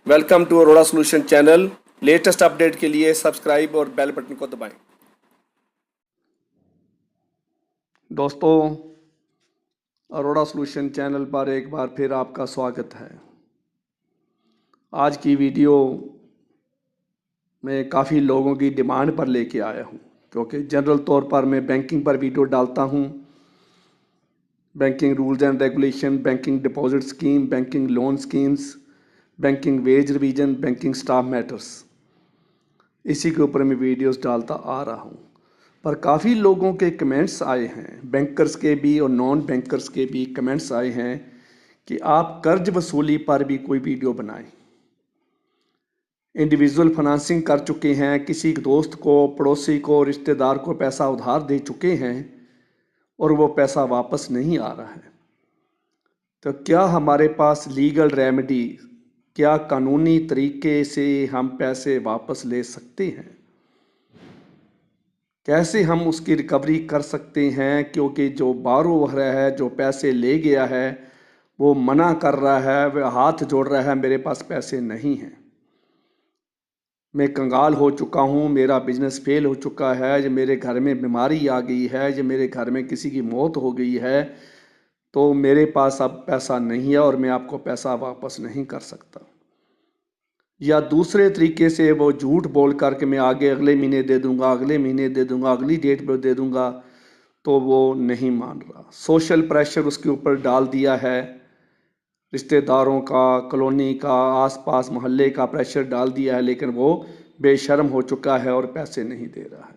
Welcome to Arora solution channel. Latest update के लिए subscribe और बेल बटन को दबाएं। दोस्तों, अरोड़ा सॉल्यूशन चैनल पर एक बार फिर आपका स्वागत है। आज की वीडियो मैं काफ़ी लोगों की डिमांड पर लेके आया हूँ, क्योंकि जनरल तौर पर मैं बैंकिंग पर वीडियो डालता हूँ। Banking rules and regulation, banking deposit scheme, banking loan schemes, banking veg revision, banking staff matters, इसी के ऊपर मैं वीडियोस डालता आ रहा हूँ। पर काफ़ी लोगों के कमेंट्स आए हैं, बैंकर्स के भी और नॉन बैंकर्स के भी कमेंट्स आए हैं कि आप कर्ज वसूली पर भी कोई वीडियो बनाएं। इंडिविजुअल फाइनेंसिंग कर चुके हैं, किसी दोस्त को, पड़ोसी को, रिश्तेदार को पैसा उधार दे चुके हैं और वो पैसा वापस नहीं आ रहा है। तो क्या हमारे पास लीगल रेमेडी, क्या कानूनी तरीके से हम पैसे वापस ले सकते हैं? कैसे हम उसकी रिकवरी कर सकते हैं? क्योंकि जो बारोवर है, जो पैसे ले गया है, वो मना कर रहा है, वह हाथ जोड़ रहा है, मेरे पास पैसे नहीं हैं, मैं कंगाल हो चुका हूँ, मेरा बिजनेस फेल हो चुका है, जो मेरे घर में बीमारी आ गई है, जो मेरे घर में किसी की मौत हो गई है, तो मेरे पास अब पैसा नहीं है और मैं आपको पैसा वापस नहीं कर सकता। या दूसरे तरीके से वो झूठ बोल कर के मैं आगे अगले महीने दे दूंगा, अगले महीने दे दूंगा, अगली डेट पर दे दूंगा, तो वो नहीं मान रहा। सोशल प्रेशर उसके ऊपर डाल दिया है, रिश्तेदारों का, कॉलोनी का, आसपास मोहल्ले का प्रेशर डाल दिया है, लेकिन वो बेशर्म हो चुका है और पैसे नहीं दे रहा है।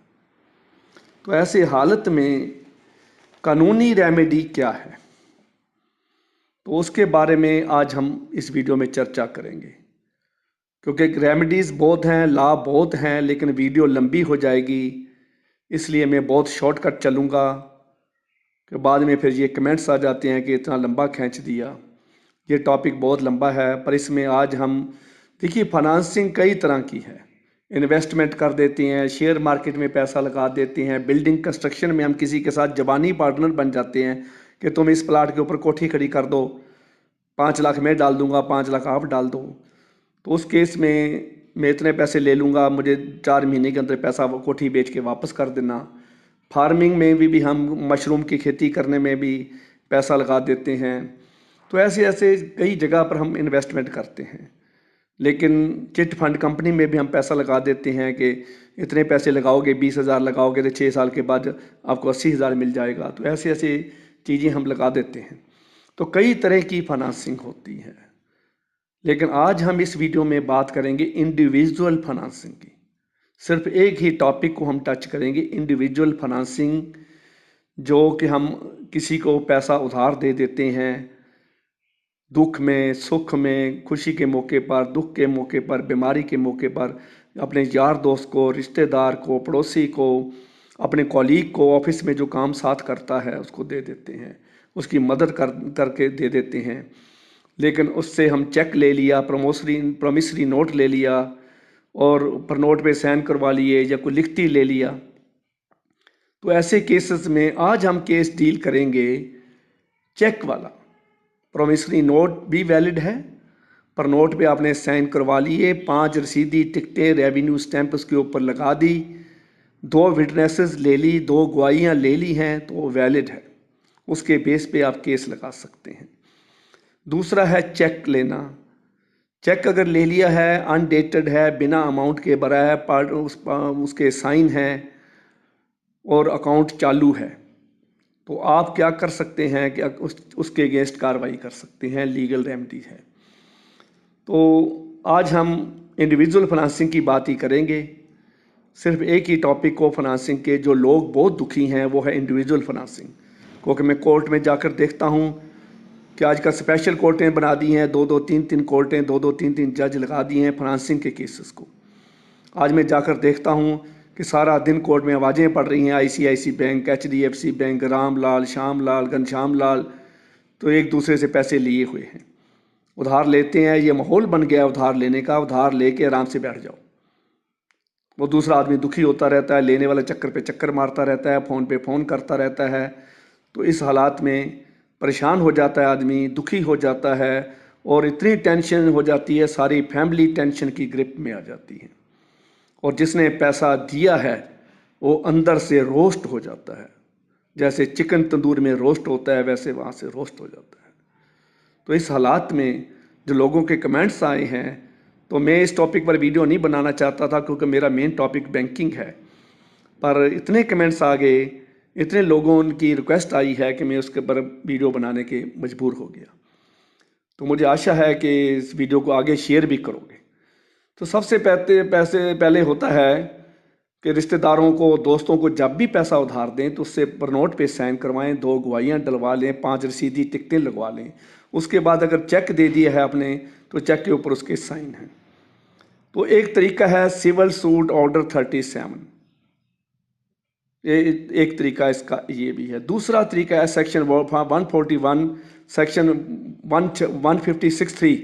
तो ऐसे हालत में कानूनी रेमेडी क्या है, तो उसके बारे में आज हम इस वीडियो में चर्चा करेंगे। क्योंकि रेमेडीज़ बहुत हैं, लाभ बहुत हैं, लेकिन वीडियो लंबी हो जाएगी, इसलिए मैं बहुत शॉर्टकट चलूँगा कि बाद में फिर ये कमेंट्स आ जाते हैं कि इतना लंबा खींच दिया। ये टॉपिक बहुत लंबा है, पर इसमें आज हम देखिए, फाइनेंसिंग कई तरह की है। इन्वेस्टमेंट कर देते हैं, शेयर मार्केट में पैसा लगा देते हैं, बिल्डिंग कंस्ट्रक्शन में हम किसी के साथ ज़बानी पार्टनर बन जाते हैं कि तुम इस प्लाट के ऊपर कोठी खड़ी कर दो, 5 लाख मैं डाल दूंगा, 5 लाख आप डाल दो, तो उस केस में मैं इतने पैसे ले लूँगा, मुझे 4 महीने के अंदर पैसा वो कोठी बेच के वापस कर देना। फार्मिंग में भी हम मशरूम की खेती करने में भी पैसा लगा देते हैं। तो ऐसे ऐसे कई जगह पर हम इन्वेस्टमेंट करते हैं। लेकिन चिट फंड कंपनी में भी हम पैसा लगा देते हैं कि इतने पैसे लगाओगे, 20,000 लगाओगे तो 6 साल के बाद आपको 80,000 मिल जाएगा। तो ऐसे ऐसे चीज़ें हम लगा देते हैं। तो कई तरह की फाइनेंसिंग होती है, लेकिन आज हम इस वीडियो में बात करेंगे इंडिविजुअल फाइनेंसिंग की। सिर्फ एक ही टॉपिक को हम टच करेंगे, इंडिविजुअल फाइनेंसिंग, जो कि हम किसी को पैसा उधार दे देते हैं, दुख में, सुख में, खुशी के मौके पर, दुख के मौके पर, बीमारी के मौके पर, अपने यार दोस्त को, रिश्तेदार को, पड़ोसी को, अपने कॉलीग को, ऑफिस में जो काम साथ करता है उसको दे देते हैं, उसकी मदद करके दे देते हैं। लेकिन उससे हम चेक ले लिया, प्रोमिसरी नोट ले लिया और ऊपर नोट पे साइन करवा लिए, या कोई लिखती ले लिया। तो ऐसे केसेस में आज हम केस डील करेंगे चेक वाला। प्रोमिसरी नोट भी वैलिड है, पर नोट पे आपने साइन करवा लिए, 5 रसीदी टिकटें, रेवेन्यू स्टैंप उसके ऊपर लगा दी, 2 विटनेसेस ले ली, 2 गवाहियाँ ले ली हैं, तो वो वैलिड है, उसके बेस पे आप केस लगा सकते हैं। दूसरा है चेक लेना। चेक अगर ले लिया है, अनडेटेड है, बिना अमाउंट के भरा है, उसके साइन हैं और अकाउंट चालू है, तो आप क्या कर सकते हैं कि उसके अगेंस्ट कार्रवाई कर सकते हैं, लीगल रेमेडी है। तो आज हम इंडिविजुअल फाइनेंसिंग की बात ही करेंगे। सिर्फ एक ही टॉपिक को फाइनेंसिंग के जो लोग बहुत दुखी हैं वो है इंडिविजुअल फाइनेंसिंग। क्योंकि मैं कोर्ट में जाकर देखता हूँ कि आजकल स्पेशल कोर्टें बना दी हैं, 2-2, 3-3 कोर्टें, 2-2, 3-3 जज लगा दिए हैं फाइनेंसिंग के केसेस को। आज मैं जाकर देखता हूँ कि सारा दिन कोर्ट में आवाज़ें पड़ रही हैं, ICICI bank, HDFC bank, Ramlal, Shyamlal, Ghanshyam Lal, तो एक दूसरे से पैसे लिए हुए हैं, उधार लेते हैं। ये माहौल बन गया उधार लेने का, उधार लेके आराम से बैठ जाओ। वो दूसरा आदमी दुखी होता रहता है, लेने वाला चक्कर पे चक्कर मारता रहता है, फ़ोन पे फ़ोन करता रहता है। तो इस हालात में परेशान हो जाता है आदमी, दुखी हो जाता है और इतनी टेंशन हो जाती है, सारी फैमिली टेंशन की ग्रिप में आ जाती है, और जिसने पैसा दिया है वो अंदर से रोस्ट हो जाता है। जैसे चिकन तंदूर में रोस्ट होता है वैसे वहाँ से रोस्ट हो जाता है। तो इस हालात में जो लोगों के कमेंट्स आए हैं, तो मैं इस टॉपिक पर वीडियो नहीं बनाना चाहता था क्योंकि मेरा मेन टॉपिक बैंकिंग है, पर इतने कमेंट्स आ गए, इतने लोगों की रिक्वेस्ट आई है कि मैं उसके पर वीडियो बनाने के मजबूर हो गया। तो मुझे आशा है कि इस वीडियो को आगे शेयर भी करोगे। तो सबसे पहले होता है कि रिश्तेदारों को, दोस्तों को जब भी पैसा उधार दें तो उससे पर नोट पे साइन करवाएं, 2 गवाहियाँ डलवा लें, 5 रसीदी टिकटें लगवा लें। उसके बाद अगर चेक दे दिया है आपने तो चेक के ऊपर उसके साइन हैं। तो एक तरीका है सिविल सूट ऑर्डर 37, ये एक तरीका इसका ये भी है। दूसरा तरीका है सेक्शन 141 सेक्शन 156(3),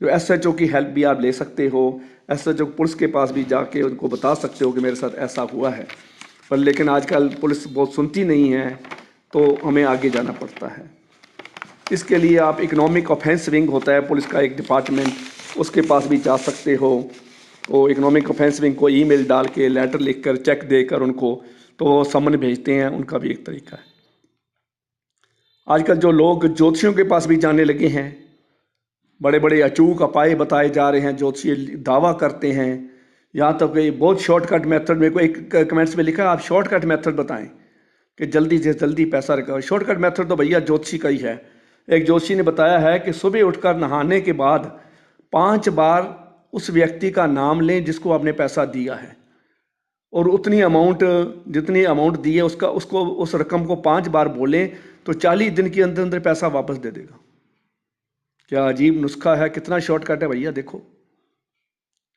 जो SHO की हेल्प भी आप ले सकते हो। SHO पुलिस के पास भी जाके उनको बता सकते हो कि मेरे साथ ऐसा हुआ है, पर लेकिन आजकल पुलिस बहुत सुनती नहीं है, तो हमें आगे जाना पड़ता है। इसके लिए आप इकोनॉमिक ऑफेंस विंग होता है पुलिस का एक डिपार्टमेंट, उसके पास भी जा सकते हो। वो इकोनॉमिक ऑफेंस विंग को ईमेल डाल के, लेटर लिखकर, चेक देकर उनको तो वो समन भेजते हैं, उनका भी एक तरीका है। आजकल जो लोग ज्योतिषियों के पास भी जाने लगे हैं, बड़े बड़े अचूक उपाय बताए जा रहे हैं, ज्योतिषी दावा करते हैं। यहाँ तक कि बहुत शॉर्टकट मेथड, मेरे को एक कमेंट्स में लिखा आप शॉर्टकट मेथड बताएं कि जल्दी से जल्दी पैसा रिकवर। शॉर्टकट मेथड तो भैया ज्योतिषी का ही है। एक ज्योतिषी ने बताया है कि सुबह उठकर नहाने के बाद 5 बार उस व्यक्ति का नाम लें जिसको आपने पैसा दिया है, और उतनी अमाउंट, जितनी अमाउंट दी है उसको उस रकम को 5 बार बोलें तो 40 दिन के अंदर अंदर पैसा वापस दे देगा। क्या अजीब नुस्खा है, कितना शॉर्टकट है भैया। देखो,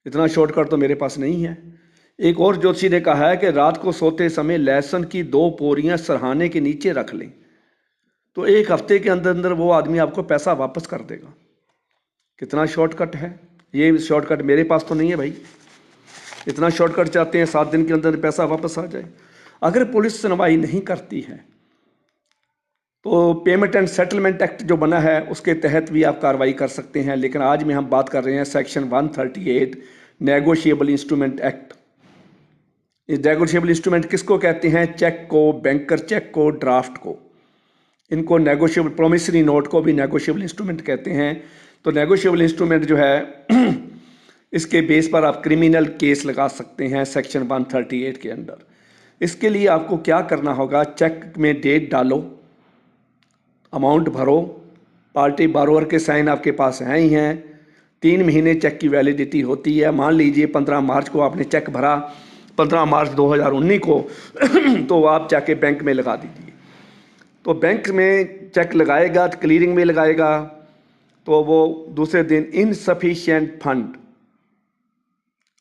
इतना शॉर्टकट तो मेरे पास नहीं है। एक और ज्योतिषी ने कहा है कि रात को सोते समय लहसुन की 2 पोरियां सरहाने के नीचे रख लें तो 1 हफ्ते के अंदर अंदर वो आदमी आपको पैसा वापस कर देगा। कितना शॉर्टकट है। ये शॉर्टकट मेरे पास तो नहीं है भाई। इतना शॉर्टकट चाहते हैं 7 दिन के अंदर पैसा वापस आ जाए। अगर पुलिस सुनवाई नहीं करती है तो पेमेंट एंड सेटलमेंट एक्ट जो बना है उसके तहत भी आप कार्रवाई कर सकते हैं। लेकिन आज में हम बात कर रहे हैं सेक्शन 138 नेगोशिएबल इंस्ट्रूमेंट एक्ट। इस नेगोशिएबल इंस्ट्रूमेंट किसको कहते हैं? चेक को, बैंकर चेक को, ड्राफ्ट को। इनको नेगोशिएबल, प्रोमिसरी नोट को भी नेगोशिएबल इंस्ट्रूमेंट कहते हैं। तो नेगोशिएबल इंस्ट्रूमेंट जो है इसके बेस पर आप क्रिमिनल केस लगा सकते हैं सेक्शन 138 के अंदर। इसके लिए आपको क्या करना होगा, चेक में डेट डालो, अमाउंट भरो, पार्टी बारोअर के साइन आपके पास हैं ही हैं, 3 महीने चेक की वैलिडिटी होती है। मान लीजिए 15 मार्च को आपने चेक भरा, 15 मार्च 2019 को तो आप जाके बैंक में लगा दीजिए। तो बैंक में चेक लगाएगा, क्लियरिंग में लगाएगा, तो वो दूसरे दिन इनसफिशिएंट फंड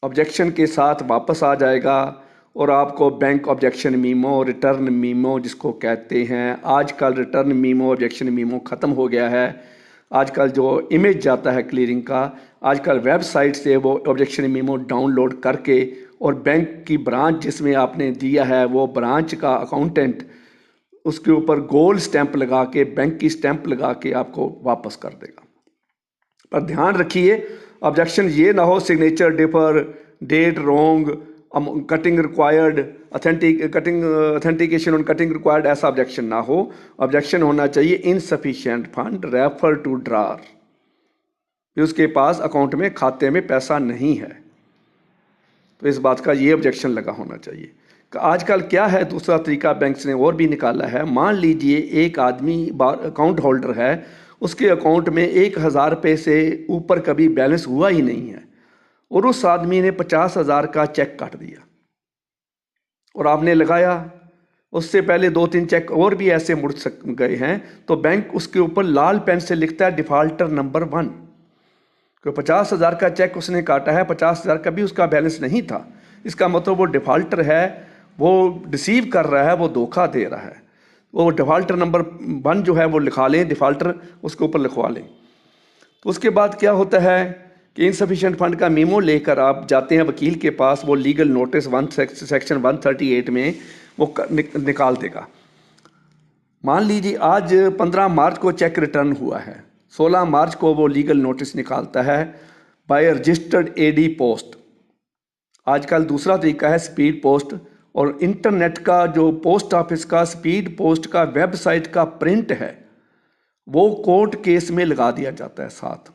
ऑब्जेक्शन के साथ वापस आ जाएगा और आपको bank objection memo, return memo जिसको कहते हैं, आजकल रिटर्न मीमो, ऑब्जेक्शन मीमो ख़त्म हो गया है। आजकल जो इमेज जाता है क्लियरिंग का, आजकल वेबसाइट से वो ऑब्जेक्शन मीमो डाउनलोड करके और बैंक की ब्रांच जिसमें आपने दिया है वो ब्रांच का अकाउंटेंट उसके ऊपर गोल्ड स्टैंप लगा के, बैंक की स्टैंप लगा के आपको वापस कर देगा। पर ध्यान रखिए, ऑब्जेक्शन ये ना हो signature differ, date wrong, cutting required, authentication on cutting required, ऐसा ऑब्जेक्शन ना हो। ऑब्जेक्शन होना चाहिए insufficient fund refer to drawer, उसके पास अकाउंट में, खाते में पैसा नहीं है, तो इस बात का ये ऑब्जेक्शन लगा होना चाहिए। आजकल क्या है, दूसरा तरीका बैंक्स ने और भी निकाला है। मान लीजिए एक आदमी अकाउंट होल्डर है, उसके अकाउंट में 1000 रुपये से ऊपर कभी बैलेंस हुआ ही नहीं है और उस आदमी ने 50,000 का चेक काट दिया और आपने लगाया, उससे पहले 2-3 चेक और भी ऐसे मुड़ गए हैं, तो बैंक उसके ऊपर लाल पेन से लिखता है डिफाल्टर नंबर 1। 50,000 का चेक उसने काटा है, 50,000 का भी उसका बैलेंस नहीं था, इसका मतलब वो डिफाल्टर है, वो डिसीव कर रहा है, वो धोखा दे रहा है। वो डिफाल्टर नंबर 1 जो है वो लिखा लें, डिफाल्टर उसके ऊपर लिखवा लें। तो उसके बाद क्या होता है कि इनसफिशिएंट फंड का मीमो लेकर आप जाते हैं वकील के पास, वो लीगल नोटिस सेक्शन 138 में वो निकाल देगा। मान लीजिए आज 15 मार्च को चेक रिटर्न हुआ है, 16 मार्च को वो लीगल नोटिस निकालता है बाय रजिस्टर्ड एडी पोस्ट। आजकल दूसरा तरीका है स्पीड पोस्ट, और इंटरनेट का जो पोस्ट ऑफिस का स्पीड पोस्ट का वेबसाइट का प्रिंट है वो कोर्ट केस में लगा दिया जाता है साथ,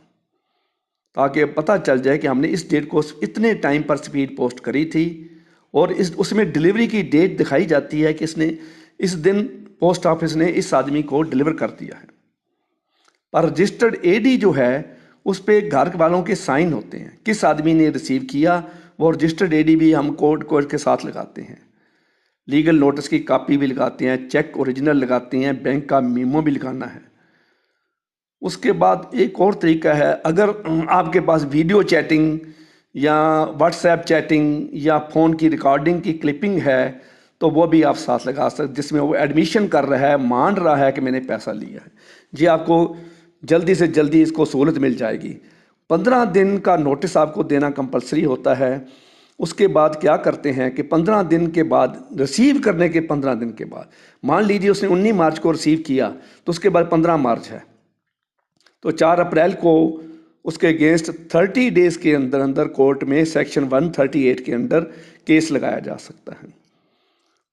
ताकि पता चल जाए कि हमने इस डेट को इतने टाइम पर स्पीड पोस्ट करी थी, और उसमें डिलीवरी की डेट दिखाई जाती है कि इसने इस दिन पोस्ट ऑफिस ने इस आदमी को डिलीवर कर दिया है। पर रजिस्टर्ड एडी जो है उस पर घर वालों के साइन होते हैं, किस आदमी ने रिसीव किया वो रजिस्टर्ड एडी भी हम कोर्ट के साथ लगाते हैं, लीगल नोटिस की कॉपी भी लगाते हैं, चेक ओरिजिनल लगाते हैं, बैंक का मीमो भी लगाना है। उसके बाद एक और तरीका है, अगर आपके पास वीडियो चैटिंग या व्हाट्सएप चैटिंग या फ़ोन की रिकॉर्डिंग की क्लिपिंग है तो वो भी आप साथ लगा सकते, जिसमें वो एडमिशन कर रहा है, मान रहा है कि मैंने पैसा लिया है। जी आपको जल्दी से जल्दी इसको सहूलत मिल जाएगी। 15 दिन का नोटिस आपको देना कंपलसरी होता है। उसके बाद क्या करते हैं कि 15 दिन के बाद, रिसीव करने के 15 दिन के बाद, मान लीजिए उसने 19 मार्च को रिसीव किया तो उसके बाद 15 मार्च है, तो 4 अप्रैल को उसके अगेंस्ट 30 डेज़ के अंदर अंदर कोर्ट में सेक्शन 138 के अंदर केस लगाया जा सकता है।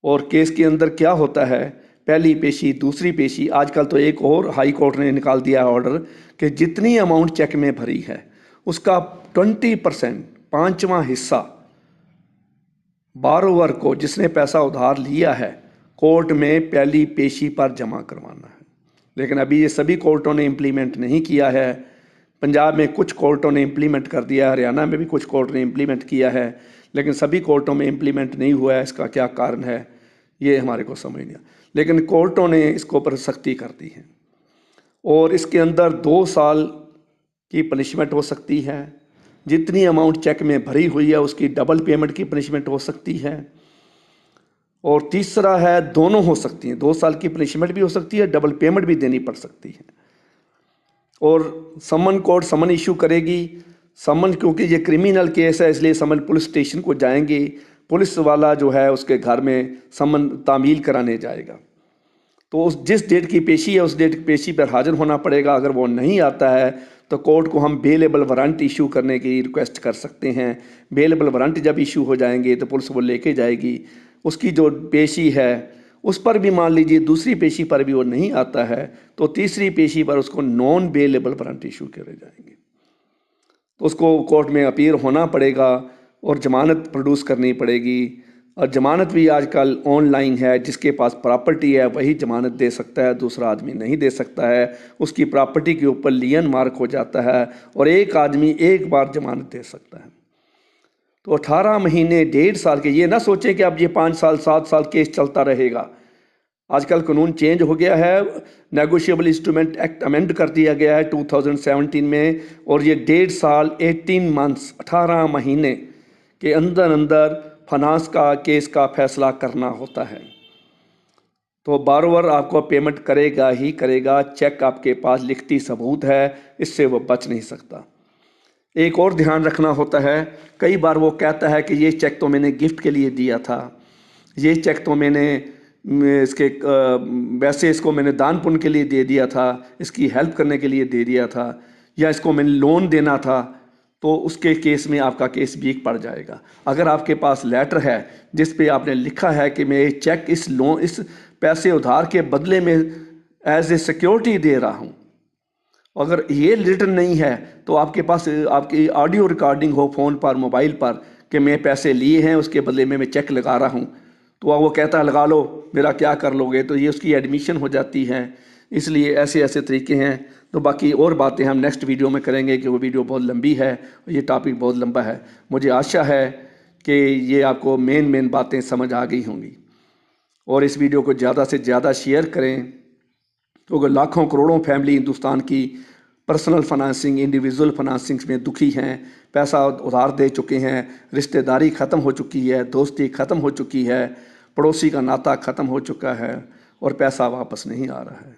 और केस के अंदर क्या होता है, पहली पेशी, दूसरी पेशी, आजकल तो एक और हाई कोर्ट ने निकाल दिया है ऑर्डर कि जितनी अमाउंट चेक में भरी है उसका 20% 5वां हिस्सा बारोवर को, जिसने पैसा उधार लिया है, कोर्ट में पहली पेशी पर जमा करवाना है। लेकिन अभी ये सभी कोर्टों ने इम्प्लीमेंट नहीं किया है। पंजाब में कुछ कोर्टों ने इम्प्लीमेंट कर दिया, हरियाणा में भी कुछ कोर्ट ने इम्प्लीमेंट किया है, लेकिन सभी कोर्टों में इम्प्लीमेंट नहीं हुआ है। इसका क्या कारण है ये हमारे को समझ नहीं आया, लेकिन कोर्टों ने इसको पर सख्ती कर दी है। और इसके अंदर 2 साल की पनिशमेंट हो सकती है, जितनी अमाउंट चेक में भरी हुई है उसकी डबल पेमेंट की पनिशमेंट हो सकती है। और तीसरा है, दोनों हो सकती हैं, 2 साल की पनिशमेंट भी हो सकती है, डबल पेमेंट भी देनी पड़ सकती है। और समन कोर्ट समन इशू करेगी। समन, क्योंकि ये क्रिमिनल केस है इसलिए समन पुलिस स्टेशन को जाएंगे, पुलिस वाला जो है उसके घर में समन तामील कराने जाएगा। तो उस जिस डेट की पेशी है उस डेट की पेशी पर हाजिर होना पड़ेगा। अगर वो नहीं आता है तो कोर्ट को हम बेलेबल वारंट इशू करने की रिक्वेस्ट कर सकते हैं। बेलेबल वारंट जब इशू हो जाएंगे तो पुलिस वो लेके जाएगी। उसकी जो पेशी है उस पर भी मान लीजिए दूसरी पेशी पर भी वो नहीं आता है तो तीसरी पेशी पर उसको नॉन बेलेबल वारंट इशू करे जाएंगे, तो उसको कोर्ट में अपीयर होना पड़ेगा और जमानत प्रोड्यूस करनी पड़ेगी। और जमानत भी आजकल ऑनलाइन है, जिसके पास प्रॉपर्टी है वही जमानत दे सकता है, दूसरा आदमी नहीं दे सकता है। उसकी प्रॉपर्टी के ऊपर लियन मार्क हो जाता है और एक आदमी एक बार जमानत दे सकता है। तो 18 महीने 1.5 साल के, ये ना सोचें कि अब ये 5 साल 7 साल केस चलता रहेगा। आजकल कानून चेंज हो गया है, नेगोशिएबल इंस्ट्रूमेंट एक्ट अमेंड कर दिया गया है 2017 में, और ये 1.5 साल 18 मंथ्स 18 महीने के अंदर अंदर फाइनेंस का केस का फैसला करना होता है। तो बारोवर आपको पेमेंट करेगा ही करेगा। चेक आपके पास लिखती सबूत है, इससे वो बच नहीं सकता। एक और ध्यान रखना होता है, कई बार वो कहता है कि ये चेक तो मैंने गिफ्ट के लिए दिया था, ये चेक तो मैंने इसके वैसे इसको मैंने दान पुण्य के लिए दे दिया था, इसकी हेल्प करने के लिए दे दिया था, या इसको मैंने लोन देना था, तो उसके केस में आपका केस वीक पड़ जाएगा। अगर आपके पास लेटर है जिस पे आपने लिखा है कि मैं ये चेक इस पैसे उधार के बदले में एज ए सिक्योरिटी दे रहा हूँ, अगर ये रिटर्न नहीं है तो आपके पास आपकी ऑडियो रिकॉर्डिंग हो फ़ोन पर, मोबाइल पर, कि मैं पैसे लिए हैं उसके बदले में मैं चेक लगा रहा हूँ, तो वो कहता है लगा लो, मेरा क्या कर लोगे, तो ये उसकी एडमिशन हो जाती है। इसलिए ऐसे ऐसे तरीके हैं। तो बाकी और बातें हम नेक्स्ट वीडियो में करेंगे कि वो वीडियो बहुत लंबी है और ये टॉपिक बहुत लंबा है। मुझे आशा है कि ये आपको मेन बातें समझ आ गई होंगी, और इस वीडियो को ज़्यादा से ज़्यादा शेयर करें। तो अगर लाखों करोड़ों फैमिली हिंदुस्तान की पर्सनल फाइनेंसिंग, इंडिविजुअल फाइनेंसिंग में दुखी हैं, पैसा उधार दे चुके हैं, रिश्तेदारी ख़त्म हो चुकी है, दोस्ती ख़त्म हो चुकी है, पड़ोसी का नाता ख़त्म हो चुका है और पैसा वापस नहीं आ रहा है,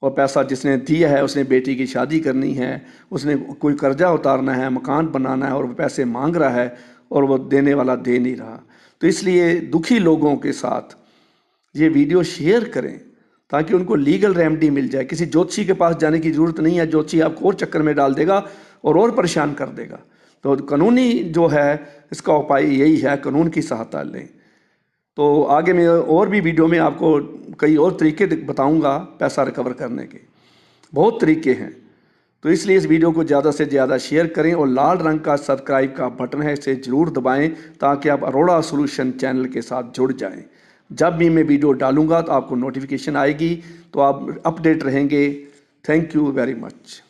और पैसा जिसने दिया है उसने बेटी की शादी करनी है, उसने कोई कर्जा उतारना है, मकान बनाना है, और वो पैसे मांग रहा है और वो देने वाला दे नहीं रहा। तो इसलिए दुखी लोगों के साथ ये वीडियो शेयर करें ताकि उनको लीगल रेमेडी मिल जाए। किसी ज्योतिषी के पास जाने की ज़रूरत नहीं है, ज्योतिषी आपको और चक्कर में डाल देगा और परेशान कर देगा। तो कानूनी जो है इसका उपाय यही है, कानून की सहायता लें। तो आगे मैं और भी वीडियो में आपको कई और तरीके बताऊंगा पैसा रिकवर करने के, बहुत तरीके हैं। तो इसलिए इस वीडियो को ज़्यादा से ज़्यादा शेयर करें और लाल रंग का सब्सक्राइब का बटन है, इसे ज़रूर दबाएं ताकि आप अरोड़ा सॉल्यूशन चैनल के साथ जुड़ जाएं। जब भी मैं वीडियो डालूंगा तो आपको नोटिफिकेशन आएगी, तो आप अपडेट रहेंगे। Thank you very much.